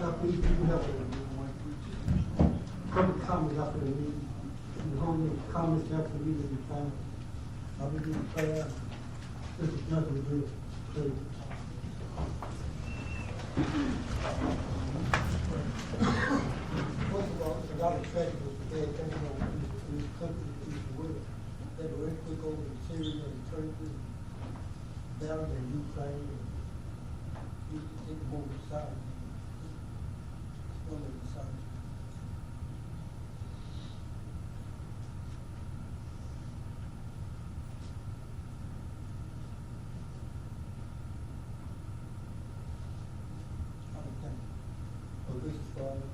after you have a public comment after the meeting. You hold your comments after the meeting is time. I'll be doing prayer. This is nothing to do. Please. First of all, there's a lot of tragedies today coming on in this country, in this world. That the earthquake over in Syria and Turkey, down in Ukraine, and we need to take a moment of silence. Just one minute of silence. Gracious Father,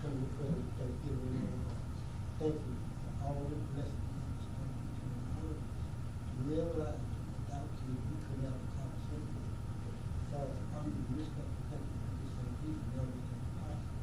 come to pray with thanksgiving. Thank you for all the blessings to realize without you we could never accomplish anything. Father, I'm in respect and thank you for this and these and everything possible.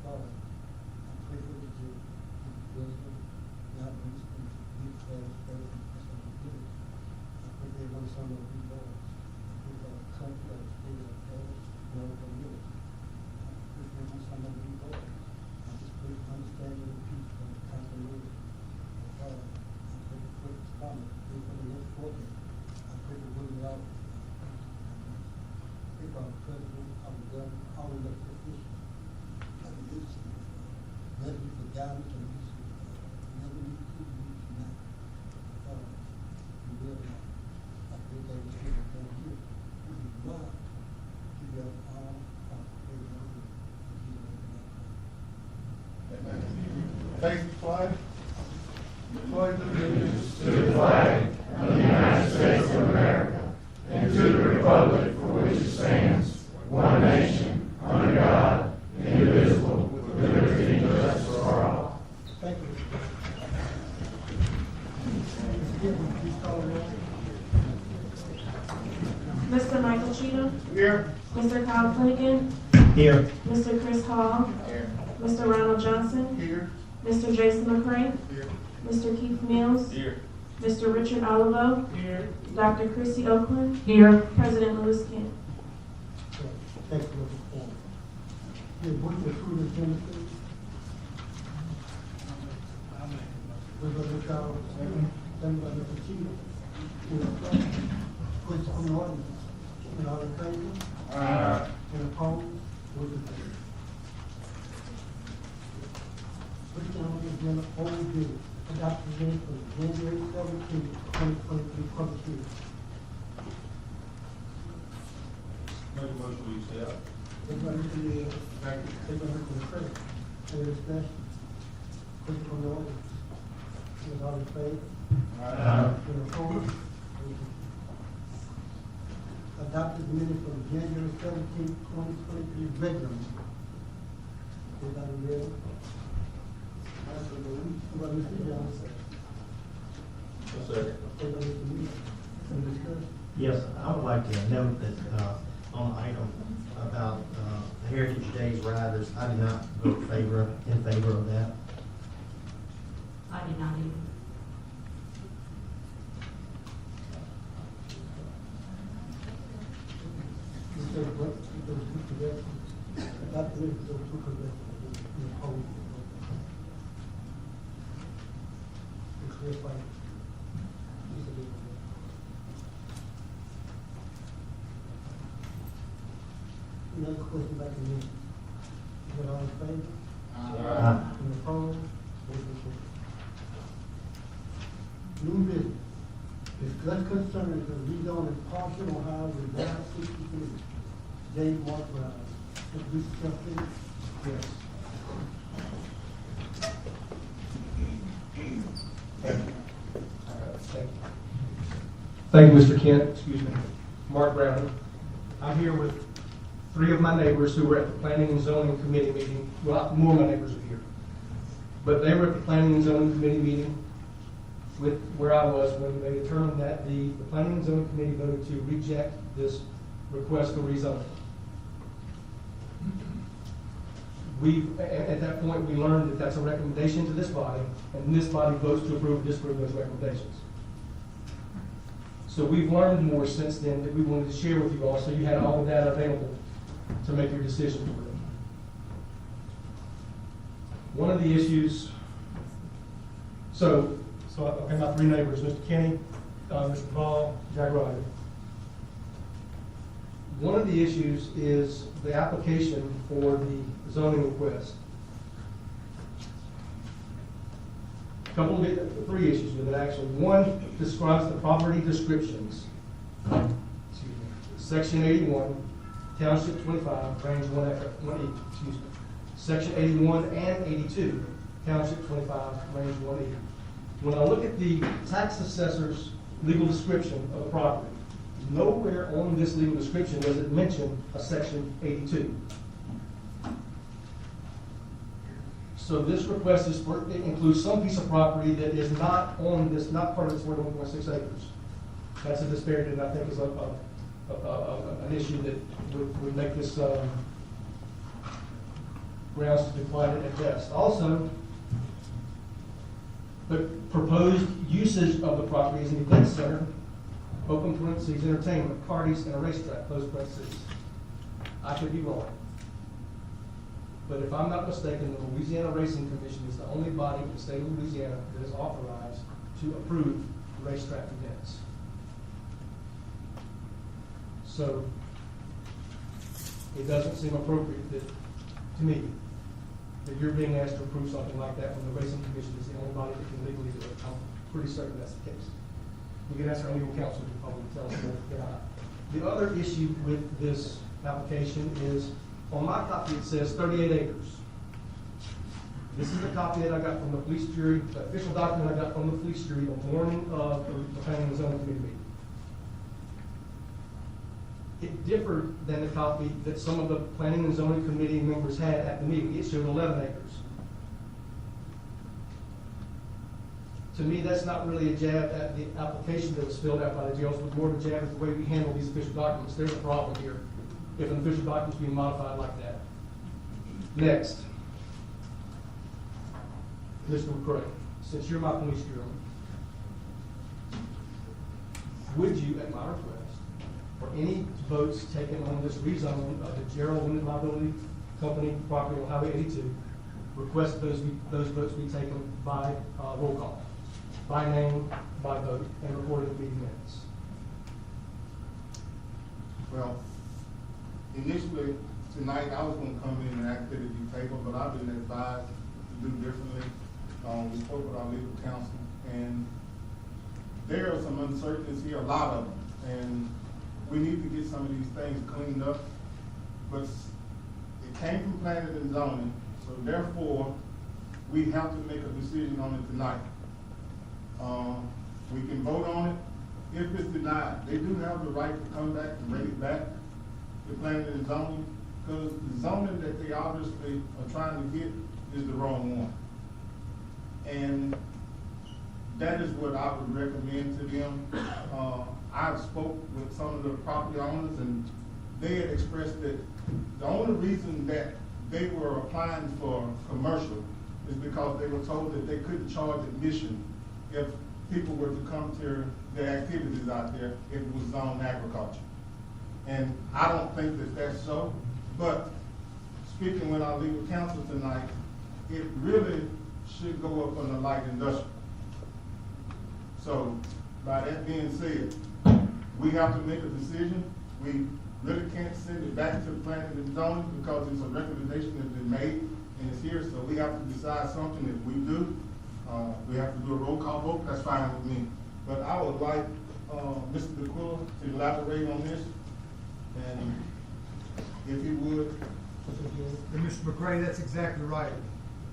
Father, I pray for the Jew, wisdom, God brings them to be fast, faith, and responsibility. I pray they want some of these laws. I pray for our country, our state, our parish, and our community. Some of you go. I just pray for understanding of peace and continuity. Father, I pray for this promise. I pray for the next 4 days. I pray for women out. I pray for our president, our government, all elected officials. I can do something. Let me for guidance and leadership. Never need to lead you now. Father, you will not. I pray that you will come here. You will love. You will all. Face the flag. Pledge allegiance to the flag of the United States of America and to the republic for which it stands, one nation, under God, indivisible, with liberty and justice for all. Thank you. Mr. Michael Cheatham. Here. Mr. Kyle Flanagan. Here. Mr. Chris Hall. Here. Mr. Ronald Johnson. Here. Mr. Jason McCray. Here. Mr. Keith Mills. Here. Mr. Richard Olivo. Here. Dr. Chrissy Oakland. Here. President Lewis Kent. Thank you, Mr. Chairman. Yeah, what's the food agenda, please? Mr. Charles, then by Mr. Cheatham. Question on the audience. And all in favor? And opposed? Motion carries. Put down on the agenda, old business, adopted minutes for January 17, 2023, public hearing. Make a motion to accept. Everybody see the, everybody see the credit. Any discussion? Question on the audience. And all in favor? And opposed? Adopted minutes from January 17, 2023, regular meeting. Everybody ready? Everybody, Mr. Johnson. Second. Everybody, Mr. Lee. Any discussion? Yes, I would like to note that on the item about the Heritage Days riders, I did not vote in favor of that. I did not either. You said what? Those two together? Adopted minutes, those two together. You oppose it. It's clear fight. You said it. Another question back in here. Is that all in favor? And opposed? Motion carries. New business. Discuss concerns of rezoning partial on Highway 163, J. Mark Drive. Have we discussed it? Yes. Thank you, Mr. Kent. Excuse me. Mark Brown. I'm here with 3 of my neighbors who were at the Planning and Zoning Committee meeting. Well, more of my neighbors are here. But they were at the Planning and Zoning Committee meeting with where I was when they determined that the Planning and Zoning Committee voted to reject this request for rezoning. At that point, we learned that that's a recommendation to this body, and this body votes to approve or disapprove those recommendations. So we've learned more since then that we wanted to share with you all, so you had all of that available to make your decisions with. One of the issues, okay, my three neighbors, Mr. Kenny, Mr. Ball, Jack Ryder. One of the issues is the application for the zoning request. Three issues with it actually. One describes the property descriptions. Excuse me. Section 81, Township 25, Range 1E, excuse me. Section 81 and 82, Township 25, Range 1E. When I look at the tax assessor's legal description of the property, nowhere on this legal description does it mention a Section 82. So this request is for, it includes some piece of property that is not on this, not part of this 41.6 acres. That's a disparity that I think is an issue that would make this grounds to decline it at best. Also, the proposed usage of the property is an event center, open parentheses, entertainment, parties, and a racetrack, close parentheses. I could be wrong. But if I'm not mistaken, the Louisiana Racing Commission is the only body in the state of Louisiana that is authorized to approve racetrack events. So it doesn't seem appropriate that, to me, that you're being asked to approve something like that when the Racing Commission is the only body that can legally do it. I'm pretty certain that's the case. We can ask our legal counsel to probably tell us more than I. The other issue with this application is, on my copy, it says 38 acres. This is the copy that I got from the police jury, the official document I got from the police jury the morning of the planning and zoning committee meeting. It differed than the copy that some of the planning and zoning committee members had at the meeting. It showed 11 acres. To me, that's not really a jab at the application that was filled out by the jails, but more of a jab at the way we handle these official documents. There's a problem here if an official document is being modified like that. Next, Mr. McCray, since you're my police bureau, would you, at my request, for any votes taken on this rezoning of the Gerald Limited Liability Company property on Highway 82, request those votes be taken by roll call, by name, by vote, and recorded in the meeting minutes? Well, initially, tonight, I was gonna come in and ask that it be tabled, but I've been advised to do differently. We spoke with our legal counsel, and there are some uncertainties here, a lot of them, and we need to get some of these things cleaned up. But it came from planning and zoning, so therefore, we have to make a decision on it tonight. We can vote on it. If it's denied, they do have the right to come back and bring it back to planning and zoning, because the zoning that they obviously are trying to get is the wrong one. And that is what I would recommend to them. I've spoke with some of the property owners, and they had expressed that the only reason that they were applying for commercial is because they were told that they couldn't charge admission if people were to come to their activities out there if it was zoned agriculture. And I don't think that that's so, but speaking with our legal counsel tonight, it really should go up on the light industrial. So, by that being said, we have to make a decision. We really can't send it back to the planning and zoning because it's a recommendation that's been made and it's here, so we have to decide something. If we do, we have to do a roll call vote, that's fine with me. But I would like Mr. DeQuilla to elaborate on this, and if he would. And Mr. McCray, that's exactly right.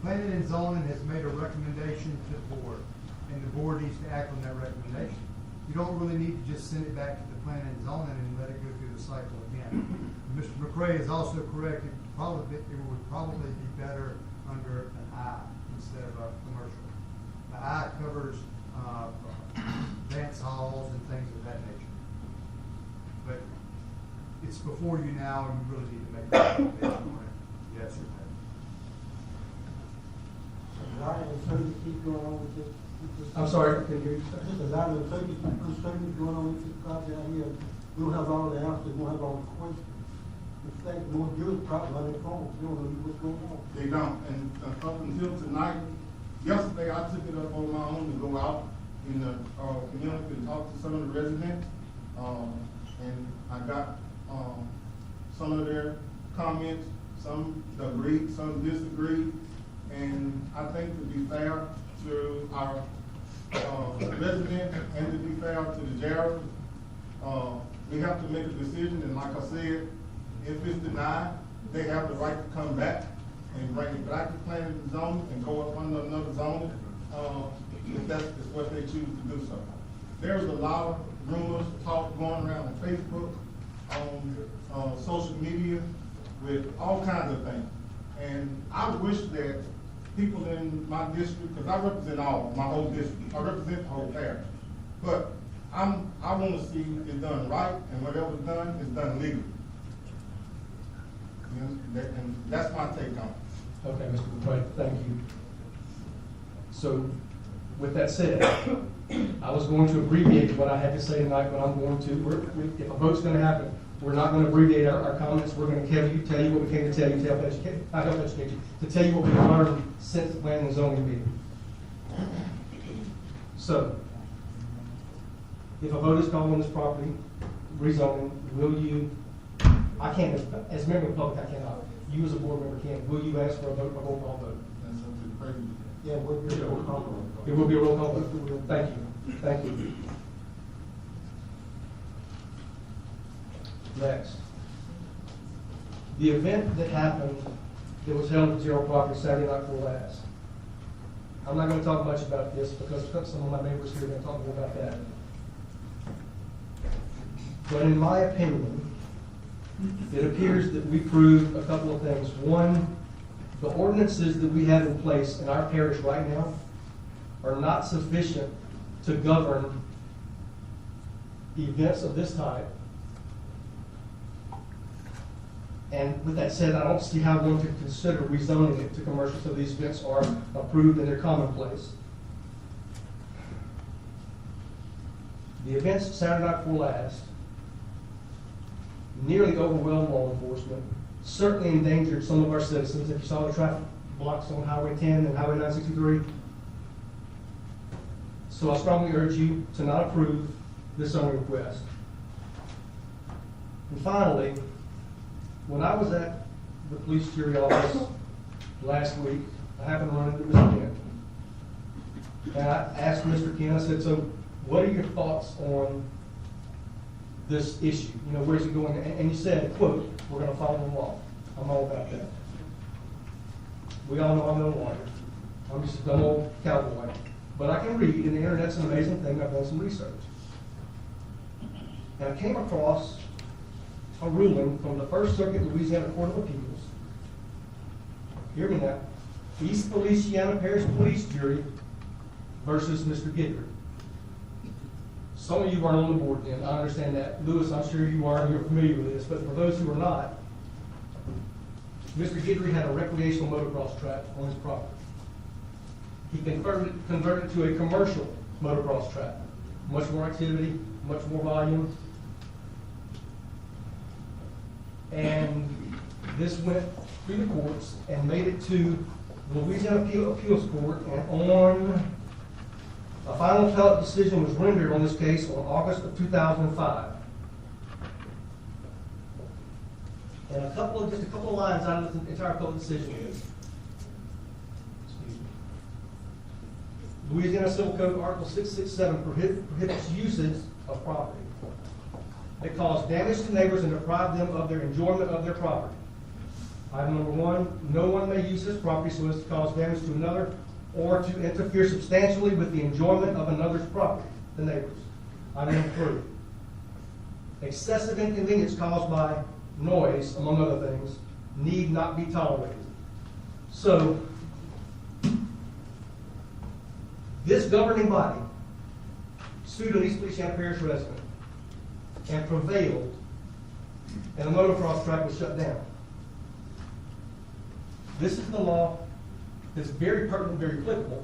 Planning and zoning has made a recommendation to the board, and the board needs to act on that recommendation. You don't really need to just send it back to the planning and zoning and let it go through the cycle again. Mr. McCray is also correct. It would probably be better under an I instead of a commercial. The I covers dance halls and things of that nature. But it's before you now, and you really need to make a recommendation on it. Yes or no? Keep going on with this. I'm sorry, can you? Just as I was saying, uncertainty going on with this project out here. We don't have all the answers, we don't have all the questions. It's like more dealers probably on their phone, you don't know what's going on. They don't, and up until tonight, yesterday I took it up on my own to go out in the, community and talk to some of the residents. And I got, some of their comments, some agreed, some disagreed. And I think to be fair to our, residents and to be fair to the jailers, we have to make a decision, and like I said, if it's denied, they have the right to come back and bring it back to planning and zoning and go up under another zoning, if that's what they choose to do so. There's a lot of rumors, talk going around on Facebook, on social media, with all kinds of things. And I wish that people in my district, because I represent my whole district, I represent the whole parish. But I want to see it done right, and whatever's done is done legally. You know, and that's my take on it. Okay, Mr. McQuaid, thank you. So, with that said, I was going to abbreviate what I had to say tonight, but I'm going to, if a vote's gonna happen, we're not gonna abbreviate our comments, we're gonna tell you what we came to tell you, to help educate you, to tell you what we've learned since the planning and zoning meeting. So, if a vote is called on this property, rezoning, will you, I can't, as a member of the public, I cannot, you as a board member can, will you ask for a vote, a roll call vote? That's up to the president. Yeah, we'll be able to call It will be a roll call vote. Thank you. Thank you. Next. The event that happened, that was held at Gerald Property Saturday night before last. I'm not going to talk much about this because some of my neighbors here are going to talk more about that. But in my opinion, it appears that we proved a couple of things. One, the ordinances that we have in place in our parish right now are not sufficient to govern events of this type. And with that said, I don't see how one could consider rezoning it to commercial so these events are approved and they're commonplace. The events Saturday night before last nearly overwhelmed law enforcement, certainly endangered some of our citizens. If you saw the traffic blocks on Highway 10 and Highway 963. So I strongly urge you to not approve this zoning request. And finally, when I was at the police jury office last week, I happened to run into Mr. Kent. And I asked Mr. Kent, I said, so what are your thoughts on this issue? You know, where's it going? And you said, quote, we're going to follow the law. I'm all about that. We all know I'm no lawyer. I'm just a dumb old cowboy. But I can read, and the internet's an amazing thing. I've done some research. And I came across a ruling from the First Circuit Louisiana Court of Appeals. Hear me now. East Feliciana Parish Police Jury versus Mr. Guidry. Some of you aren't on the board then, I understand that. Lewis, I'm sure you are, and you're familiar with this, but for those who are not, Mr. Guidry had a recreational motocross track on his property. He converted it to a commercial motocross track. Much more activity, much more volume. And this went through the courts and made it to the Louisiana Appeals Court, and on a final appellate decision was rendered on this case on August of 2005. And just a couple of lines out of the entire appellate decision is, Louisiana Civil Code Article 667 prohibits uses of property that cause damage to neighbors and deprive them of their enjoyment of their property. Item number 1, no one may use his property so as to cause damage to another or to interfere substantially with the enjoyment of another's property, the neighbors. Item number 3, excessive inconvenience caused by noise, among other things, need not be tolerated. So, this governing body sued an East Feliciana Parish resident and prevailed, and the motocross track was shut down. This is the law that's very pertinent, very applicable.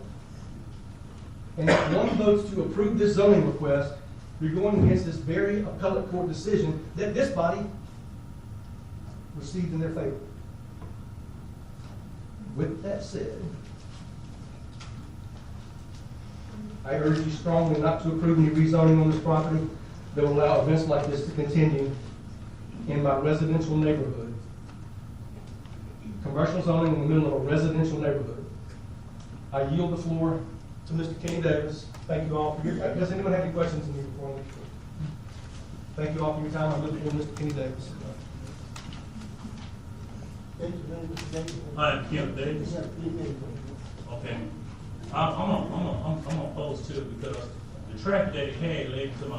And if one votes to approve this zoning request, you're going against this very appellate court decision that this body received in their favor. With that said, I urge you strongly not to approve any rezoning on this property that will allow events like this to continue in my residential neighborhood. Commercial zoning in the middle of a residential neighborhood. I yield the floor to Mr. Kenny Davis. Thank you all for your, does anyone have any questions of me before I leave? Thank you all for your time. I look forward to Mr. Kenny Davis. Thank you very much. Thank you. Hi, Kim Davis. You have 3 minutes. Okay. I'm opposed to it because the traffic that it had led to my